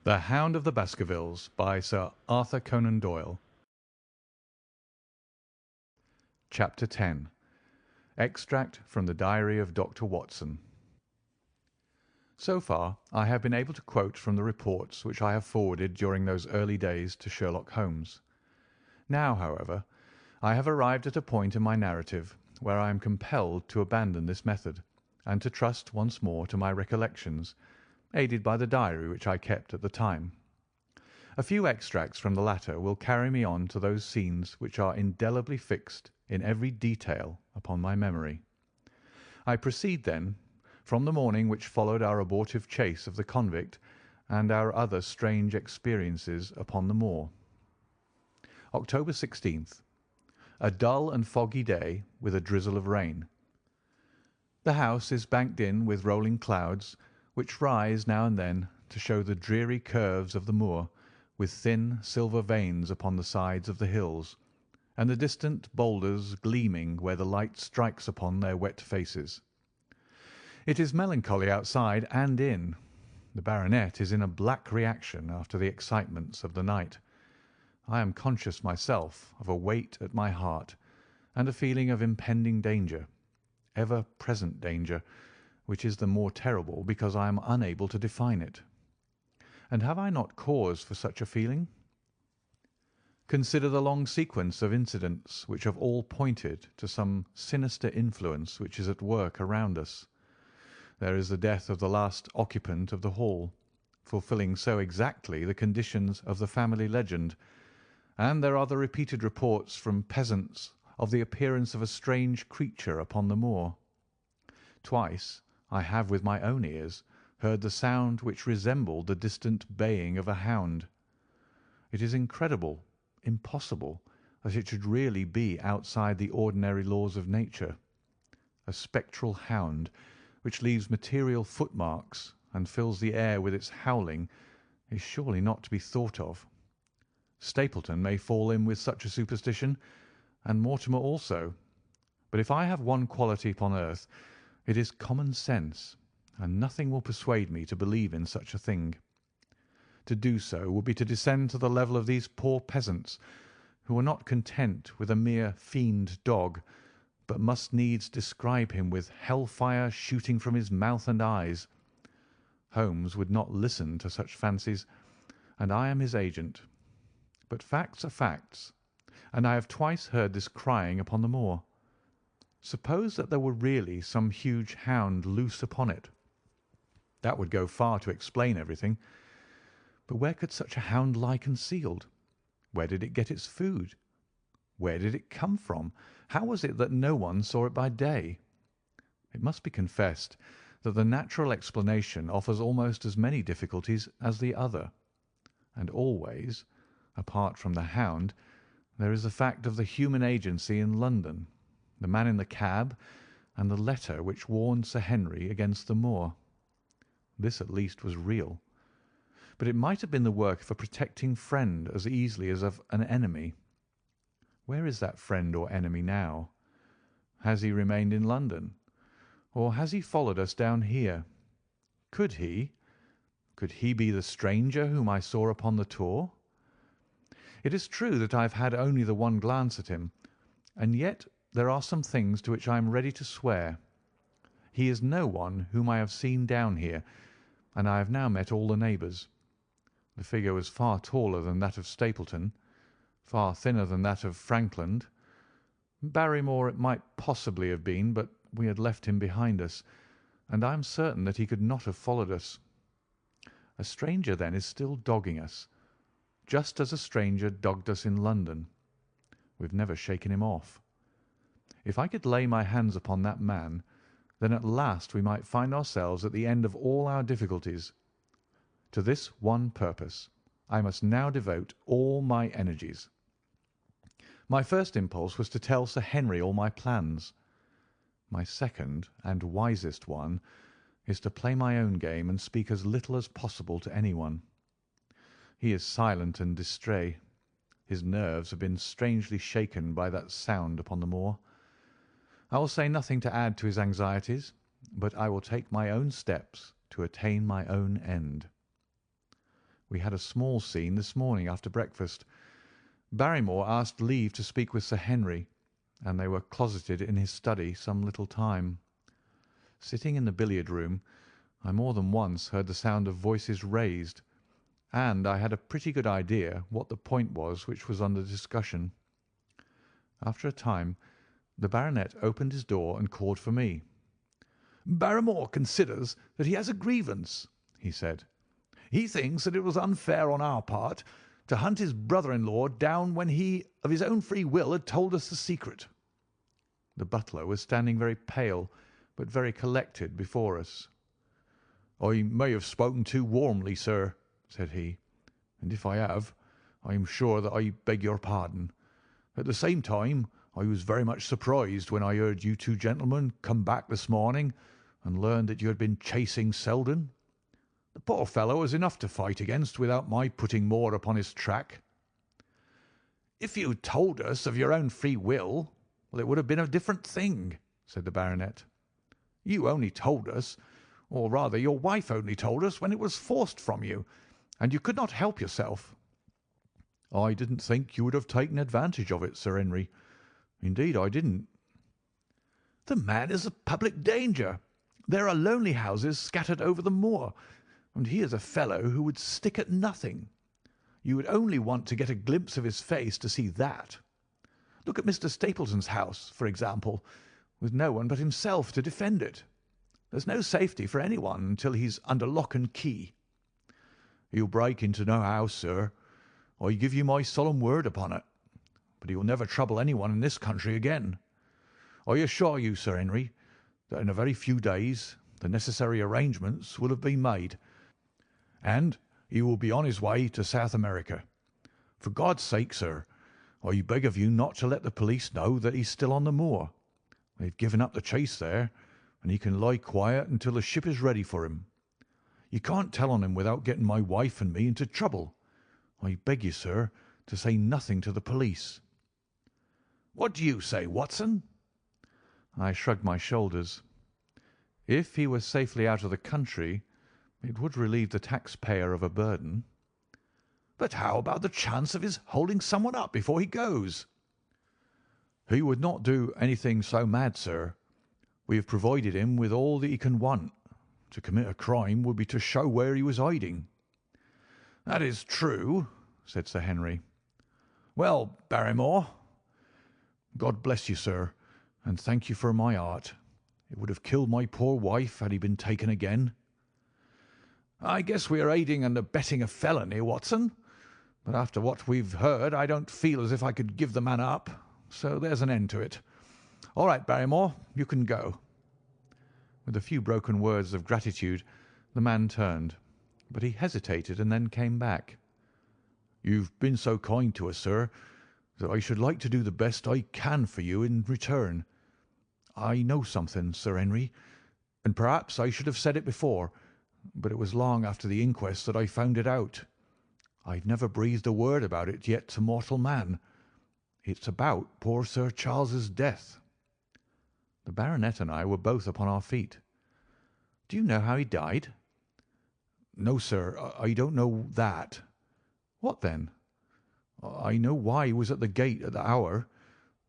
The Hound of the Baskervilles by Sir Arthur Conan Doyle. Chapter 10. Extract from the Diary of Dr. Watson. So far I have been able to quote from the reports which I have forwarded during those early days to Sherlock Holmes. Now, however, I have arrived at a point in my narrative where I am compelled to abandon this method, and to trust once more to my recollections, aided by the diary which I kept at the time. A few extracts from the latter will carry me on to those scenes which are indelibly fixed in every detail upon my memory. I proceed, then, from the morning which followed our abortive chase of the convict and our other strange experiences upon the moor. October 16th. A dull and foggy day with a drizzle of rain. The house is banked in with rolling clouds, which rise now and then to show the dreary curves of the moor, with thin silver veins upon the sides of the hills, and the distant boulders gleaming where the light strikes upon their wet faces. It is melancholy outside and in. The baronet is in a black reaction after the excitements of the night. I am conscious myself of a weight at my heart, and a feeling of impending danger, ever-present danger, which is the more terrible because I am unable to define it. And have I not cause for such a feeling? Consider the long sequence of incidents which have all pointed to some sinister influence which is at work around us. There is the death of the last occupant of the hall, fulfilling so exactly the conditions of the family legend, and there are the repeated reports from peasants of the appearance of a strange creature upon the moor. Twice I have with my own ears heard the sound which resembled the distant baying of a hound. It is incredible, impossible, that it should really be outside the ordinary laws of nature. A spectral hound, which leaves material footmarks and fills the air with its howling, is surely not to be thought of. Stapleton may fall in with such a superstition, and Mortimer also, but if I have one quality upon earth, it is common sense, and nothing will persuade me to believe in such a thing. To do so would be to descend to the level of these poor peasants, who are not content with a mere fiend dog, but must needs describe him with hell-fire shooting from his mouth and eyes. Holmes would not listen to such fancies, and I am his agent. But facts are facts, and I have twice heard this crying upon the moor. Suppose that there were really some huge hound loose upon it. That would go far to explain everything. But where could such a hound lie concealed? Where did it get its food? Where did it come from? How was it that no one saw it by day? It must be confessed that the natural explanation offers almost as many difficulties as the other. And always, apart from the hound, there is the fact of the human agency in London, the man in the cab, and the letter which warned Sir Henry against the moor. This at least was real. But it might have been the work of a protecting friend as easily as of an enemy. Where is that friend or enemy now? Has he remained in London? Or has he followed us down here? Could he be the stranger whom I saw upon the tour? It is true that I have had only the one glance at him, and yet there are some things to which I am ready to swear. He is no one whom I have seen down here, and I have now met all the neighbours. The figure was far taller than that of Stapleton, far thinner than that of Frankland. Barrymore it might possibly have been, but we had left him behind us, and I am certain that he could not have followed us. A stranger, then, is still dogging us, just as a stranger dogged us in London. We've never shaken him off. If I could lay my hands upon that man, then at last we might find ourselves at the end of all our difficulties. To this one purpose I must now devote all my energies. My first impulse was to tell Sir Henry all my plans. My second and wisest one is to play my own game and speak as little as possible to anyone. He is silent and distrait. His nerves have been strangely shaken by that sound upon the moor. I will say nothing to add to his anxieties, but I will take my own steps to attain my own end. We had a small scene this morning after breakfast. Barrymore asked leave to speak with Sir Henry, and they were closeted in his study some little time. Sitting in the billiard-room, I more than once heard the sound of voices raised, and I had a pretty good idea what the point was which was under discussion. After a time, the baronet opened his door and called for me. "Barrymore considers that he has a grievance," he said. "He thinks that it was unfair on our part to hunt his brother-in-law down when he, of his own free will, had told us the secret." The butler was standing very pale, but very collected before us. "I may have spoken too warmly, sir," said he, "and if I have, I am sure that I beg your pardon. At the same time, I was very much surprised when I heard you two gentlemen come back this morning and learned that you had been chasing Selden. The poor fellow has enough to fight against without my putting more upon his track." "If you had told us of your own free will, it would have been a different thing," said the baronet. "You only told us, or rather your wife only told us, when it was forced from you, and you could not help yourself." "I didn't think you would have taken advantage of it, Sir Henry. Indeed, I didn't." "The man is a public danger. There are lonely houses scattered over the moor, and he is a fellow who would stick at nothing. You would only want to get a glimpse of his face to see that. Look at Mr. Stapleton's house, for example, with no one but himself to defend it. There's no safety for anyone until he's under lock and key." "He'll break into no house, sir. I give you my solemn word upon it. But he will never trouble anyone in this country again. I assure you, Sir Henry, that in a very few days the necessary arrangements will have been made, and he will be on his way to South America. For God's sake, sir, I beg of you not to let the police know that he's still on the moor. They've given up the chase there, and he can lie quiet until the ship is ready for him. You can't tell on him without getting my wife and me into trouble. I beg you, sir, to say nothing to the police." "What do you say, Watson?" I shrugged my shoulders. If he was safely out of the country, it would relieve the taxpayer of a burden. "But how about the chance of his holding someone up before he goes?" "He would not do anything so mad, sir. We have provided him with all that he can want. To commit a crime would be to show where he was hiding." "That is true," said Sir Henry. "Well, Barrymore?" "God bless you, sir, and thank you for my heart. It would have killed my poor wife had he been taken again." "I guess we are aiding and abetting a felony, Watson. But after what we've heard, I don't feel as if I could give the man up. So there's an end to it. All right, Barrymore, you can go." With a few broken words of gratitude, the man turned, but he hesitated and then came back. "You've been so kind to us, sir, that I should like to do the best I can for you in return. I know something, Sir Henry, and perhaps I should have said it before, but it was long after the inquest that I found it out. I've never breathed a word about it yet to mortal man. It's about poor Sir Charles's death." The baronet and I were both upon our feet. "Do you know how he died?" "No, sir, I don't know that." "What then?" "I know why he was at the gate at the hour.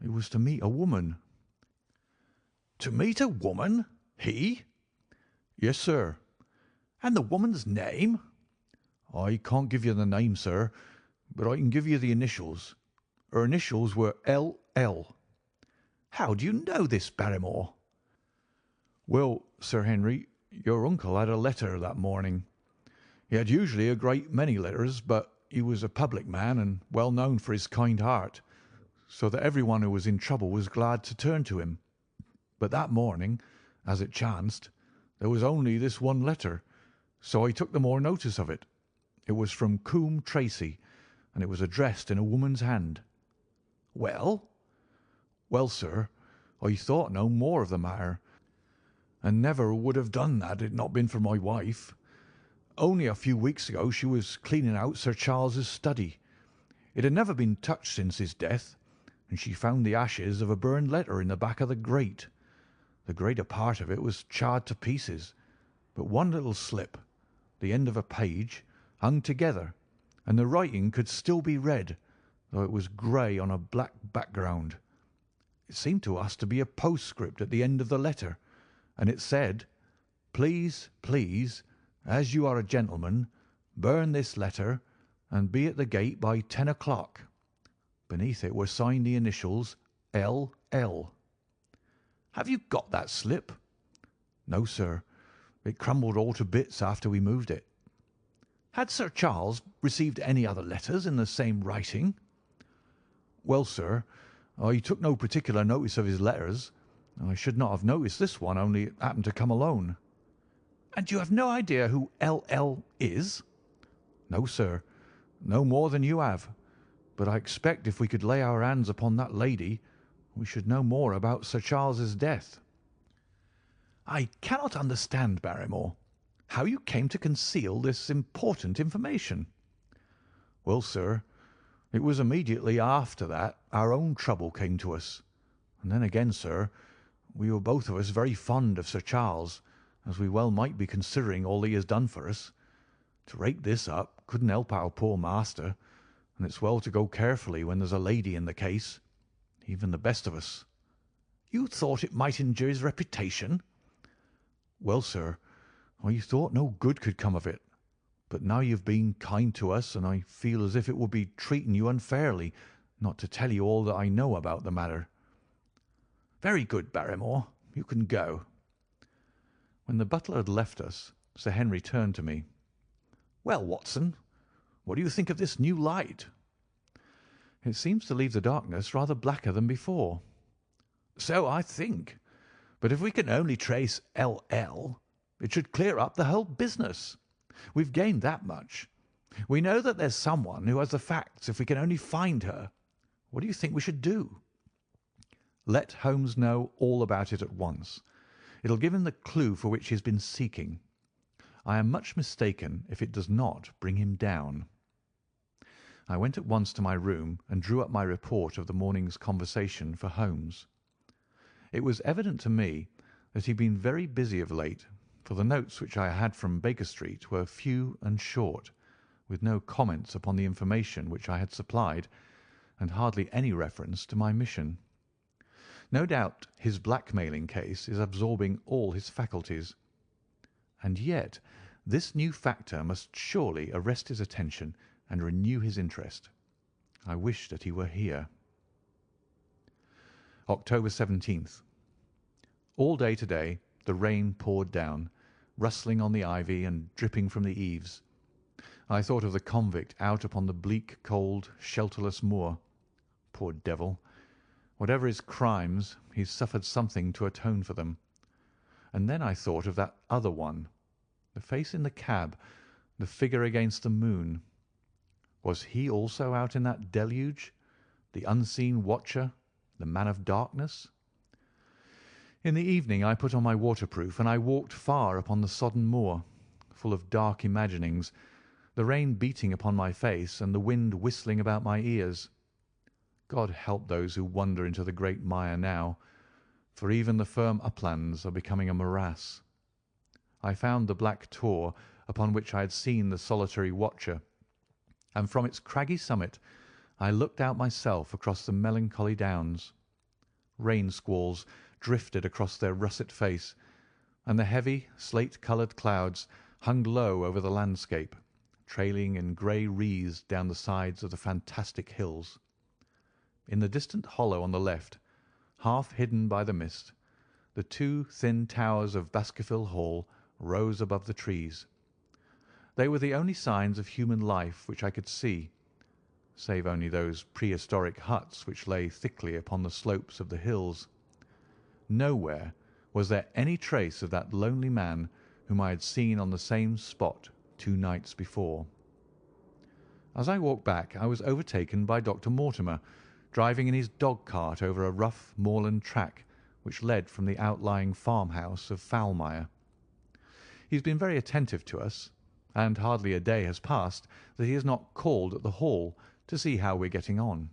It was to meet a woman." "To meet a woman? He?" "Yes, sir." "And the woman's name?" "I can't give you the name, sir, but I can give you the initials. Her initials were L.L." "How do you know this, Barrymore?" "Well, Sir Henry, your uncle had a letter that morning. He had usually a great many letters, but he was a public man and well known for his kind heart, so that everyone who was in trouble was glad to turn to him. But that morning, as it chanced, there was only this one letter, so I took the more notice of it. It was from Coombe Tracy, and it was addressed in a woman's hand." "Well?" "Well, sir, I thought no more of the matter, and never would have done that had it not been for my wife. Only a few weeks ago she was cleaning out Sir Charles's study. It had never been touched since his death, and she found the ashes of a burned letter in the back of the grate. The greater part of it was charred to pieces, but one little slip, the end of a page, hung together and the writing could still be read, though it was grey on a black background. It seemed to us to be a postscript at the end of the letter, and it said, 'Please, please, as you are a gentleman, burn this letter and be at the gate by 10 o'clock.' Beneath it were signed the initials L.L. Have you got that slip?" "No, sir. It crumbled all to bits after we moved it." "Had Sir Charles received any other letters in the same writing?" "Well, sir, I took no particular notice of his letters. I should not have noticed this one, only it happened to come alone." "And you have no idea who L.L. is?" "No, sir, no more than you have. But I expect if we could lay our hands upon that lady, we should know more about Sir Charles's death." "I cannot understand, Barrymore, how you came to conceal this important information." "Well, sir, it was immediately after that our own trouble came to us. And then again, sir, we were both of us very fond of Sir Charles, as we well might be considering all he has done for us. To rake this up couldn't help our poor master, and it's well to go carefully when there's a lady in the case, even the best of us." "You thought it might injure his reputation?" "Well, sir, I thought no good could come of it. But now you've been kind to us, and I feel as if it would be treating you unfairly not to tell you all that I know about the matter." "Very good, Barrymore. You can go." When the butler had left us, Sir Henry turned to me. "Well, Watson, what do you think of this new light?" "It seems to leave the darkness rather blacker than before." "So I think. But if we can only trace L.L., it should clear up the whole business. We've gained that much. We know that there's someone who has the facts if we can only find her. What do you think we should do?" "Let Holmes know all about it at once. It'll give him the clue for which he has been seeking. I am much mistaken if it does not bring him down." I went at once to my room and drew up my report of the morning's conversation for Holmes. It was evident to me that he had been very busy of late, for the notes which I had from Baker Street were few and short, with no comments upon the information which I had supplied, and hardly any reference to my mission. No doubt his blackmailing case is absorbing all his faculties. And yet this new factor must surely arrest his attention and renew his interest. I wish that he were here. October 17th. All day today the rain poured down, rustling on the ivy and dripping from the eaves. I thought of the convict out upon the bleak, cold, shelterless moor. Poor devil! Whatever his crimes, he's suffered something to atone for them. And then I thought of that other one, the face in the cab, the figure against the moon. Was he also out in that deluge, the unseen watcher, the man of darkness? In the evening I put on my waterproof, and I walked far upon the sodden moor, full of dark imaginings, the rain beating upon my face and the wind whistling about my ears. God help those who wander into the great mire now, for even the firm uplands are becoming a morass. I found the black tor upon which I had seen the solitary watcher, and from its craggy summit I looked out myself across the melancholy downs. Rain squalls drifted across their russet face, and the heavy, slate-coloured clouds hung low over the landscape, trailing in grey wreaths down the sides of the fantastic hills. In the distant hollow on the left, half hidden by the mist, the two thin towers of Baskerville Hall rose above the trees. They were the only signs of human life which I could see, save only those prehistoric huts which lay thickly upon the slopes of the hills. Nowhere was there any trace of that lonely man whom I had seen on the same spot 2 nights before. As I walked back, I was overtaken by Dr. Mortimer, driving in his dog-cart over a rough moorland track which led from the outlying farmhouse of Foulmire. He has been very attentive to us, and hardly a day has passed that he has not called at the Hall to see how we are getting on.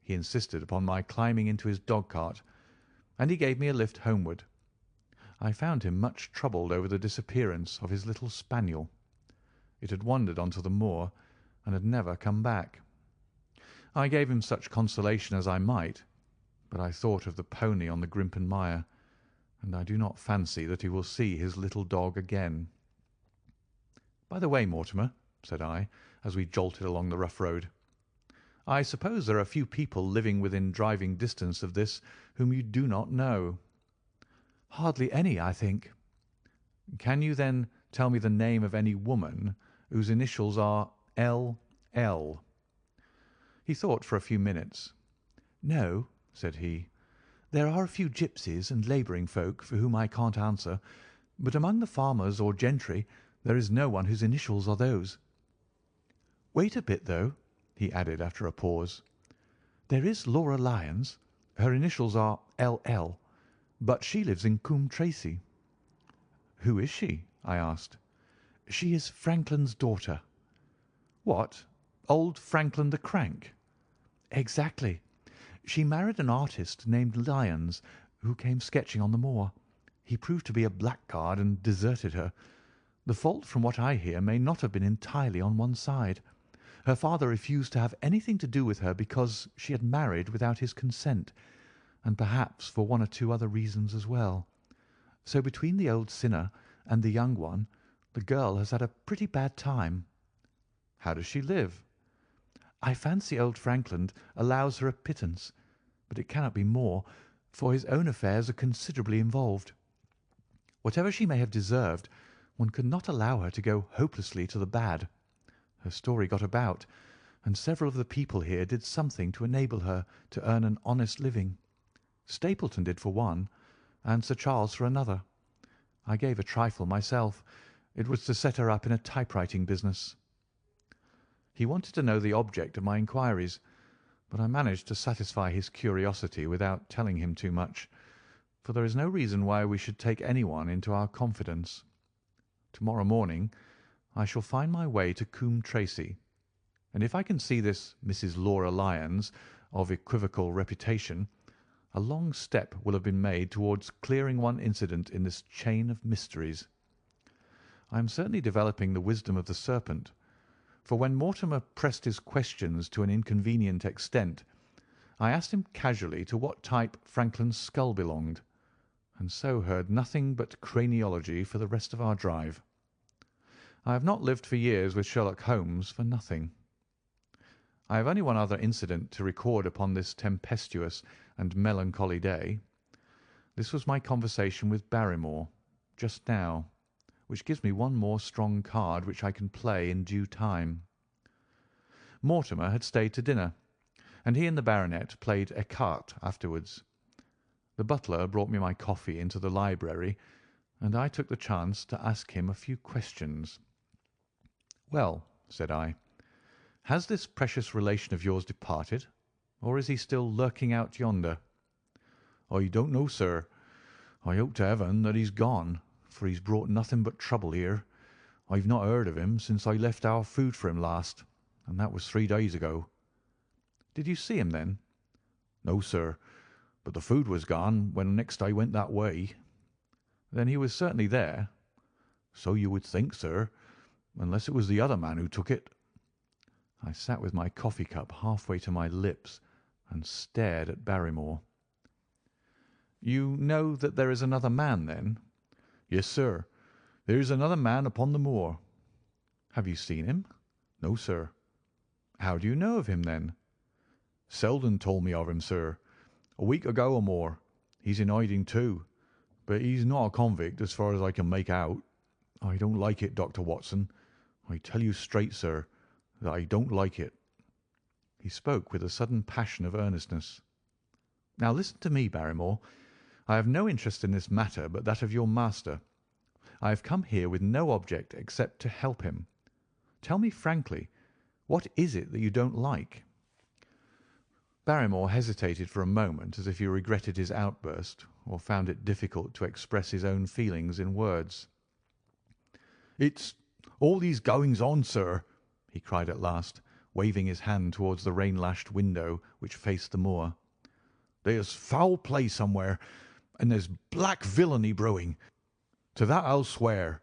He insisted upon my climbing into his dog-cart, and he gave me a lift homeward. I found him much troubled over the disappearance of his little spaniel. It had wandered on to the moor, and had never come back. I gave him such consolation as I might, but I thought of the pony on the Grimpen Mire, and I do not fancy that he will see his little dog again. "By the way, Mortimer," said I, as we jolted along the rough road, "I suppose there are few people living within driving distance of this whom you do not know?" "Hardly any, I think." "Can you, then, tell me the name of any woman whose initials are L.L.?" He thought for a few minutes. "No," said he. "There are a few gipsies and labouring folk for whom I can't answer, but among the farmers or gentry there is no one whose initials are those. Wait a bit, though," he added after a pause. "There is Laura Lyons. Her initials are L.L., but she lives in Coombe Tracey." "Who is she?" I asked. "She is Franklin's daughter." "What, old Franklin the Crank?" "Exactly. She married an artist named Lyons, who came sketching on the moor. He proved to be a blackguard and deserted her. The fault, from what I hear, may not have been entirely on one side. Her father refused to have anything to do with her because she had married without his consent, and perhaps for one or two other reasons as well. So between the old sinner and the young one, the girl has had a pretty bad time." "How does she live?" "I fancy old Franklin allows her a pittance, but it cannot be more, for his own affairs are considerably involved. Whatever she may have deserved, one could not allow her to go hopelessly to the bad. Her story got about, and several of the people here did something to enable her to earn an honest living. Stapleton did for one, and Sir Charles for another. I gave a trifle myself. It was to set her up in a typewriting business." He wanted to know the object of my inquiries, but I managed to satisfy his curiosity without telling him too much, for there is no reason why we should take anyone into our confidence. Tomorrow morning I shall find my way to Coombe Tracey, and if I can see this Mrs. Laura Lyons, of equivocal reputation, a long step will have been made towards clearing one incident in this chain of mysteries. I am certainly developing the wisdom of the serpent, for when Mortimer pressed his questions to an inconvenient extent, I asked him casually to what type Franklin's skull belonged, and so heard nothing but craniology for the rest of our drive. I have not lived for years with Sherlock Holmes for nothing. I have only one other incident to record upon this tempestuous and melancholy day. This was my conversation with Barrymore just now, which gives me one more strong card which I can play in due time. Mortimer had stayed to dinner, and he and the baronet played écarté afterwards. The butler brought me my coffee into the library, and I took the chance to ask him a few questions. "Well," said I, "has this precious relation of yours departed, or is he still lurking out yonder?" "I don't know, sir. I hope to heaven that he's gone, for he's brought nothing but trouble here. I've not heard of him since I left our food for him last, and that was 3 days ago." "Did you see him then?" "No, sir, but the food was gone when next I went that way." "Then he was certainly there." "So you would think, sir, unless it was the other man who took it." I sat with my coffee cup halfway to my lips and stared at Barrymore. "You know that there is another man, then?" "Yes, sir. There is another man upon the moor." "Have you seen him?" "No, sir." "How do you know of him, then?" "Selden told me of him, sir, a week ago or more. He's in hiding too, but he's not a convict as far as I can make out. I don't like it, Dr. Watson. I tell you straight, sir, that I don't like it." He spoke with a sudden passion of earnestness. "Now listen to me, Barrymore. I have no interest in this matter but that of your master. I have come here with no object except to help him. Tell me frankly, what is it that you don't like?" Barrymore hesitated for a moment, as if he regretted his outburst, or found it difficult to express his own feelings in words. "It's all these goings-on, sir," he cried at last, waving his hand towards the rain-lashed window which faced the moor. "There's foul play somewhere, and there's black villainy brewing. To that I'll swear.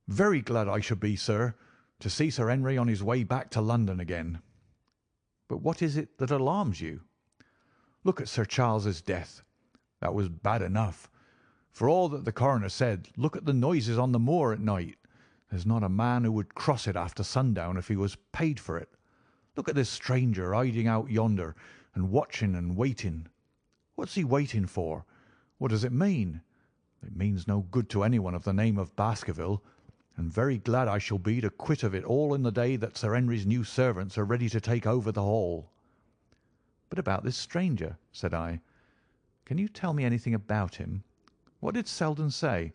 Very glad I should be, sir, to see Sir Henry on his way back to London again. But what is it that alarms you? Look at Sir Charles's death. That was bad enough. For all that the coroner said, look at the noises on the moor at night. There's not a man who would cross it after sundown if he was paid for it. Look at this stranger hiding out yonder and watching and waiting. What's he waiting for? What does it mean? It means no good to anyone of the name of Baskerville, and very glad I shall be to quit of it all in the day that Sir Henry's new servants are ready to take over the hall." "But about this stranger," said I. "Can you tell me anything about him? What did Selden say?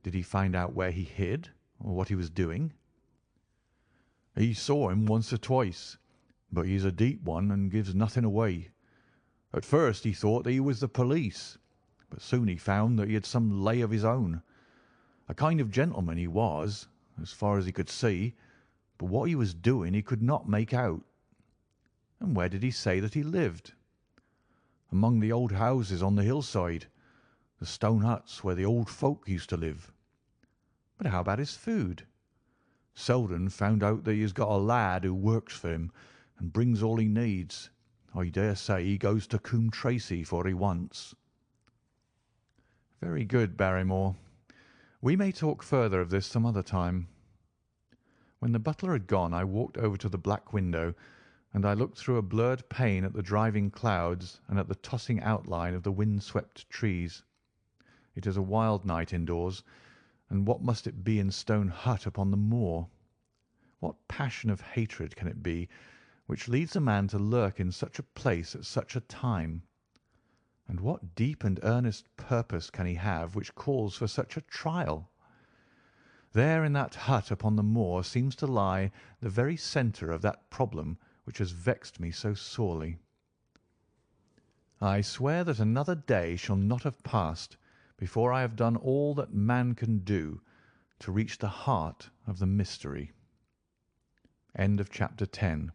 Did he find out where he hid, or what he was doing?" "He saw him once or twice, but he's a deep one and gives nothing away. At first he thought that he was the police, but soon he found that he had some lay of his own. A kind of gentleman he was, as far as he could see, but what he was doing he could not make out." "And where did he say that he lived?" "Among the old houses on the hillside, the stone huts where the old folk used to live." "But how about his food?" "Selden found out that he has got a lad who works for him and brings all he needs. I dare say he goes to Coombe Tracey for he wants." "Very good, Barrymore. We may talk further of this some other time." When the butler had gone, I walked over to the black window, and I looked through a blurred pane at the driving clouds and at the tossing outline of the wind-swept trees. It is a wild night indoors, and what must it be in Stone Hut upon the moor? What passion of hatred can it be which leads a man to lurk in such a place at such a time? And what deep and earnest purpose can he have which calls for such a trial? There in that hut upon the moor seems to lie the very centre of that problem which has vexed me so sorely. I swear that another day shall not have passed before I have done all that man can do to reach the heart of the mystery. End of chapter 10.